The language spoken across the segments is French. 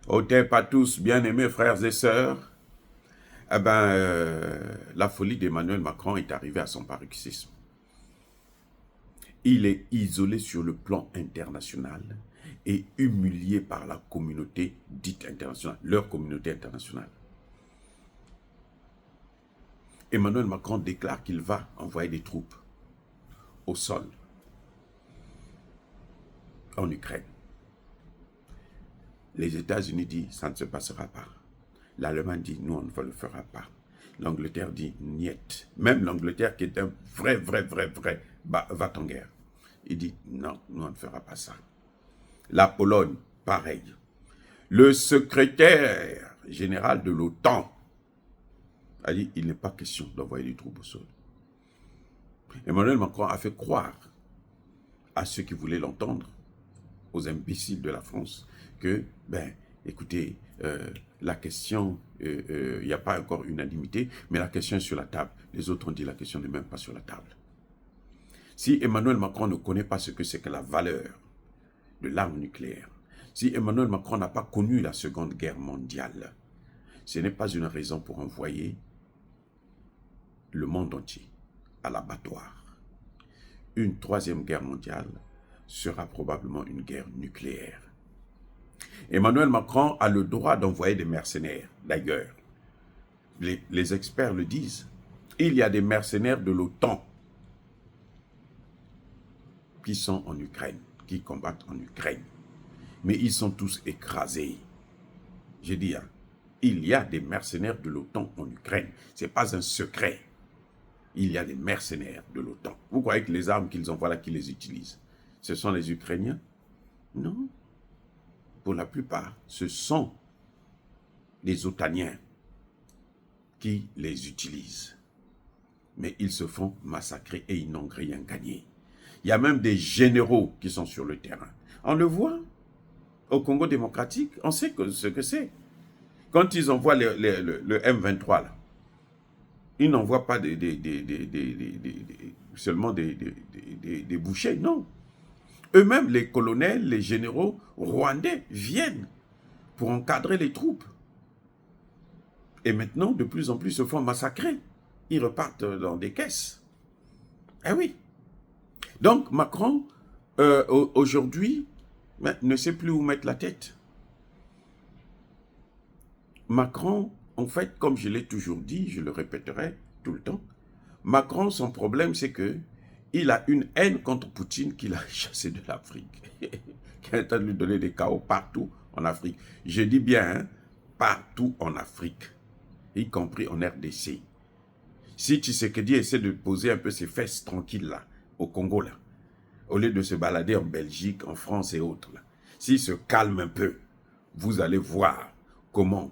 Au pas tous, bien-aimés frères et sœurs, la folie d'Emmanuel Macron est arrivée à son paroxysme. Il est isolé sur le plan international et humilié par la communauté dite internationale, leur communauté internationale. Emmanuel Macron déclare qu'il va envoyer des troupes au sol en Ukraine. Les États-Unis disent ça ne se passera pas. L'Allemagne dit nous on ne le fera pas. L'Angleterre dit niet. Même l'Angleterre qui est un vrai va en guerre. Il dit non, nous on ne fera pas ça. La Pologne, pareil. Le secrétaire général de l'OTAN a dit il n'est pas question d'envoyer des troupes au sol. Emmanuel Macron a fait croire à ceux qui voulaient l'entendre, aux imbéciles de la France, que, écoutez, la question, il n'y a pas encore unanimité, mais la question est sur la table. Les autres ont dit la question n'est même pas sur la table. Si Emmanuel Macron ne connaît pas ce que c'est que la valeur de l'arme nucléaire, si Emmanuel Macron n'a pas connu la Seconde Guerre mondiale, ce n'est pas une raison pour envoyer le monde entier à l'abattoir. Une troisième guerre mondiale sera probablement une guerre nucléaire. Emmanuel Macron a le droit d'envoyer des mercenaires, d'ailleurs. Les experts le disent. Il y a des mercenaires de l'OTAN qui sont en Ukraine, qui combattent en Ukraine. Mais ils sont tous écrasés. J'ai dit, il y a des mercenaires de l'OTAN en Ukraine. Ce n'est pas un secret. Il y a des mercenaires de l'OTAN. Vous croyez que les armes qu'ils envoient là, qui les utilisent, ce sont les Ukrainiens? Non. Pour la plupart, ce sont les Otaniens qui les utilisent. Mais ils se font massacrer et ils n'ont rien gagné. Il y a même des généraux qui sont sur le terrain. On le voit au Congo démocratique, on sait ce que c'est. Quand ils envoient le M23, là, ils n'envoient pas seulement des bouchers, non. Eux-mêmes, les colonels, les généraux rwandais viennent pour encadrer les troupes. Et maintenant, de plus en plus, se font massacrer. Ils repartent dans des caisses. Eh oui. Donc, Macron, aujourd'hui, ne sait plus où mettre la tête. Macron, en fait, comme je l'ai toujours dit, je le répéterai tout le temps, Macron, son problème, c'est que il a une haine contre Poutine qu'il a chassé de l'Afrique, qui est en train de lui donner des chaos partout en Afrique. Je dis bien, hein, partout en Afrique, y compris en RDC. Si Tshisekedi essaie de poser un peu ses fesses tranquilles là, au Congo là, au lieu de se balader en Belgique, en France et autres là, s'il se calme un peu, vous allez voir comment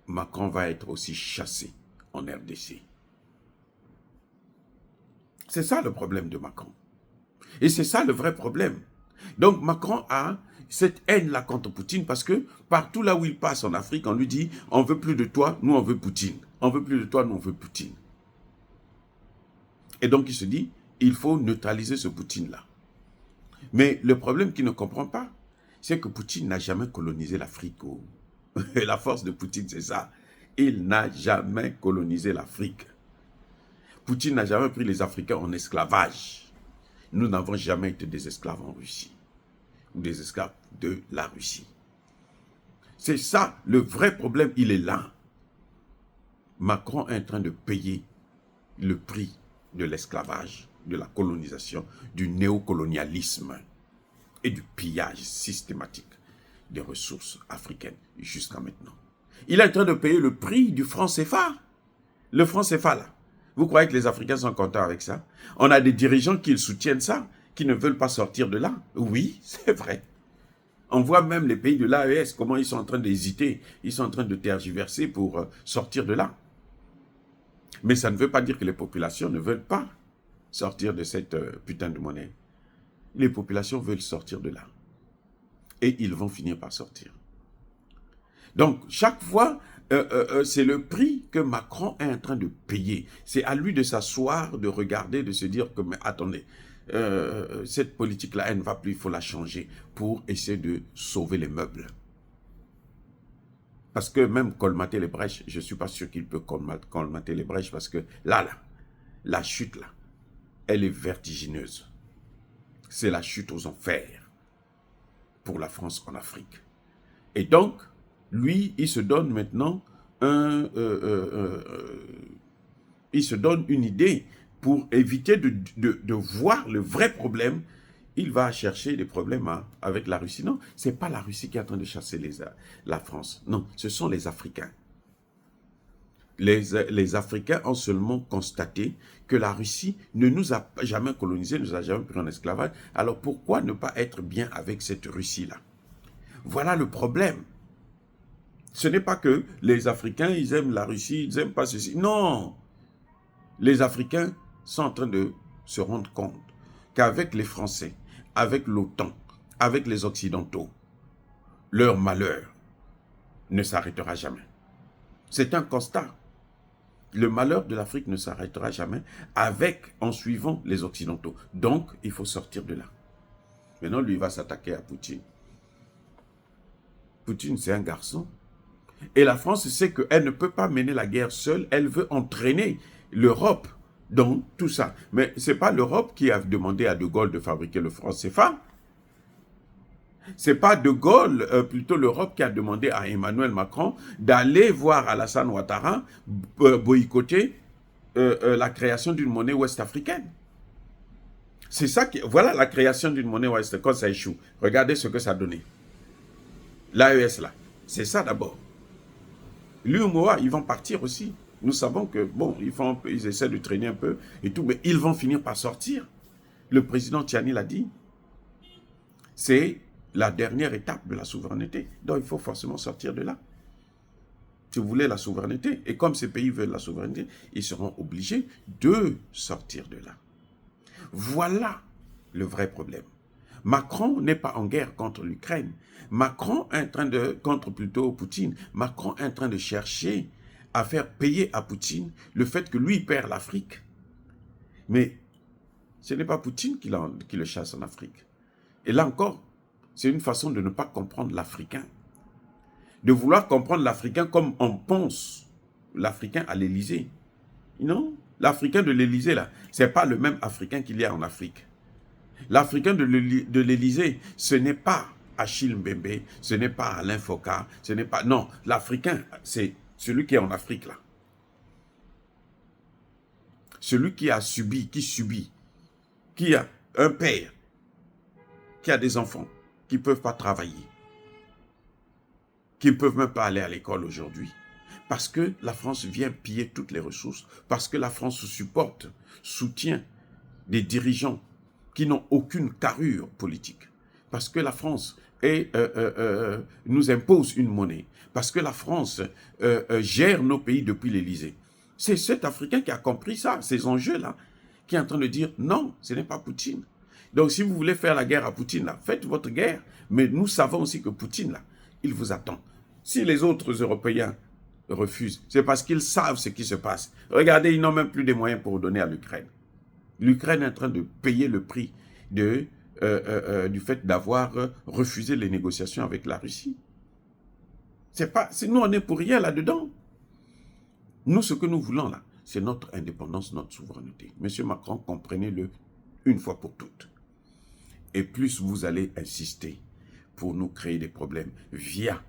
Macron va être aussi chassé en RDC. C'est ça le problème de Macron. Et c'est ça le vrai problème. Donc Macron a cette haine-là contre Poutine parce que partout là où il passe en Afrique, on lui dit « on veut plus de toi, nous on veut Poutine. On veut plus de toi, nous on veut Poutine. » Et donc il se dit « il faut neutraliser ce Poutine-là. » Mais le problème qu'il ne comprend pas, c'est que Poutine n'a jamais colonisé l'Afrique. Et la force de Poutine, c'est ça. Il n'a jamais colonisé l'Afrique. Poutine n'a jamais pris les Africains en esclavage. Nous n'avons jamais été des esclaves en Russie. Ou des esclaves de la Russie. C'est ça, le vrai problème, il est là. Macron est en train de payer le prix de l'esclavage, de la colonisation, du néocolonialisme et du pillage systématique des ressources africaines jusqu'à maintenant. Il est en train de payer le prix du franc CFA. Le franc CFA, là. Vous croyez que les Africains sont contents avec ça? On a des dirigeants qui soutiennent ça, qui ne veulent pas sortir de là. Oui, c'est vrai. On voit même les pays de l'AES, comment ils sont en train d'hésiter, ils sont en train de tergiverser pour sortir de là. Mais ça ne veut pas dire que les populations ne veulent pas sortir de cette putain de monnaie. Les populations veulent sortir de là. Et ils vont finir par sortir. Donc, chaque fois, c'est le prix que Macron est en train de payer. C'est à lui de s'asseoir, de regarder, de se dire que, mais attendez, cette politique-là, elle ne va plus, il faut la changer pour essayer de sauver les meubles. Parce que même colmater les brèches, je ne suis pas sûr qu'il peut colmater les brèches parce que là, la chute là, elle est vertigineuse. C'est la chute aux enfers pour la France en Afrique. Et donc, lui, il se donne maintenant il se donne une idée pour éviter de voir le vrai problème. Il va chercher des problèmes avec la Russie. Non, ce n'est pas la Russie qui est en train de chasser la France. Non, ce sont les Africains. Les Africains ont seulement constaté que la Russie ne nous a jamais colonisés, ne nous a jamais pris en esclavage. Alors pourquoi ne pas être bien avec cette Russie-là? Voilà le problème. Ce n'est pas que les Africains, ils aiment la Russie, ils n'aiment pas ceci. Non! Les Africains sont en train de se rendre compte qu'avec les Français, avec l'OTAN, avec les Occidentaux, leur malheur ne s'arrêtera jamais. C'est un constat. Le malheur de l'Afrique ne s'arrêtera jamais en suivant les Occidentaux. Donc, il faut sortir de là. Maintenant, lui va s'attaquer à Poutine. Poutine, c'est un garçon. Et la France sait qu'elle ne peut pas mener la guerre seule. Elle veut entraîner l'Europe dans tout ça. Mais ce n'est pas l'Europe qui a demandé à De Gaulle de fabriquer le franc CFA. Ce n'est pas De Gaulle, plutôt l'Europe qui a demandé à Emmanuel Macron d'aller voir Alassane Ouattara boycotter la création d'une monnaie ouest-africaine. C'est ça qui... Voilà la création d'une monnaie ouest quand ça échoue. Regardez ce que ça a donné. L'AES là. C'est ça d'abord. L'UMOA, ils vont partir aussi. Nous savons que, bon, ils essaient de traîner un peu et tout, mais ils vont finir par sortir. Le président Tiani l'a dit. C'est la dernière étape de la souveraineté. Donc, il faut forcément sortir de là. Si vous voulez la souveraineté, et comme ces pays veulent la souveraineté, ils seront obligés de sortir de là. Voilà le vrai problème. Macron n'est pas en guerre contre l'Ukraine. Macron est en train de, contre plutôt Poutine, Macron est en train de chercher à faire payer à Poutine le fait que lui perd l'Afrique. Mais ce n'est pas Poutine qui le chasse en Afrique. Et là encore, c'est une façon de ne pas comprendre l'Africain. De vouloir comprendre l'Africain comme on pense l'Africain à l'Élysée. Non, l'Africain de l'Élysée, là, ce n'est pas le même Africain qu'il y a en Afrique. L'Africain de l'Élysée, ce n'est pas Achille Mbembe, ce n'est pas Alain Foka, ce n'est pas... Non, l'Africain, c'est celui qui est en Afrique, là. Celui qui a subi, qui a un père, qui a des enfants, qui ne peuvent pas travailler, qui ne peuvent même pas aller à l'école aujourd'hui. Parce que la France vient piller toutes les ressources, parce que la France soutient des dirigeants qui n'ont aucune carrure politique. Parce que la France nous impose une monnaie. Parce que la France gère nos pays depuis l'Élysée. C'est cet Africain qui a compris ça, ces enjeux-là, qui est en train de dire non, ce n'est pas Poutine. Donc si vous voulez faire la guerre à Poutine, là, faites votre guerre. Mais nous savons aussi que Poutine, là, il vous attend. Si les autres Européens refusent, c'est parce qu'ils savent ce qui se passe. Regardez, ils n'ont même plus de moyens pour donner à l'Ukraine. L'Ukraine est en train de payer le prix du fait d'avoir refusé les négociations avec la Russie. Nous, on n'est pour rien là-dedans. Nous, ce que nous voulons là, c'est notre indépendance, notre souveraineté. Monsieur Macron, comprenez-le une fois pour toutes. Et plus vous allez insister pour nous créer des problèmes via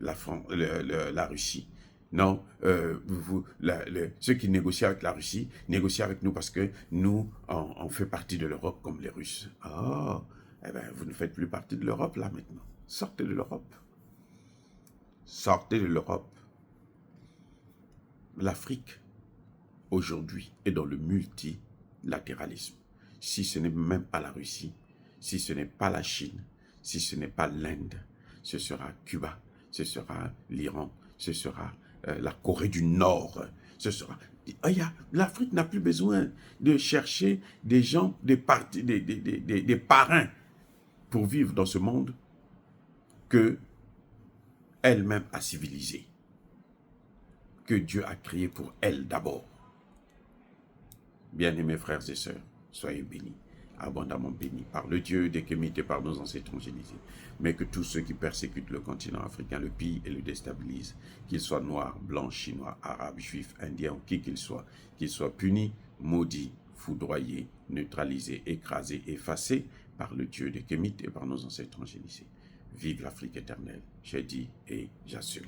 la Russie, non, ceux qui négocient avec la Russie, négocient avec nous parce que nous, on fait partie de l'Europe comme les Russes. Oh, eh bien, vous ne faites plus partie de l'Europe là maintenant. Sortez de l'Europe. Sortez de l'Europe. L'Afrique, aujourd'hui, est dans le multilatéralisme. Si ce n'est même pas la Russie, si ce n'est pas la Chine, si ce n'est pas l'Inde, ce sera Cuba, ce sera l'Iran, ce sera la Corée du Nord, ce sera... L'Afrique n'a plus besoin de chercher des gens, des parrains pour vivre dans ce monde que elle-même a civilisé, que Dieu a créé pour elle d'abord. Bien-aimés frères et sœurs, soyez bénis. abondamment béni par le Dieu des Kémites et par nos ancêtres angélisés. Mais que tous ceux qui persécutent le continent africain le pillent et le déstabilisent, qu'ils soient noirs, blancs, chinois, arabes, juifs, indiens ou qui qu'ils soient punis, maudits, foudroyés, neutralisés, écrasés, effacés par le Dieu des Kémites et par nos ancêtres angélisés. Vive l'Afrique éternelle, j'ai dit et j'assume.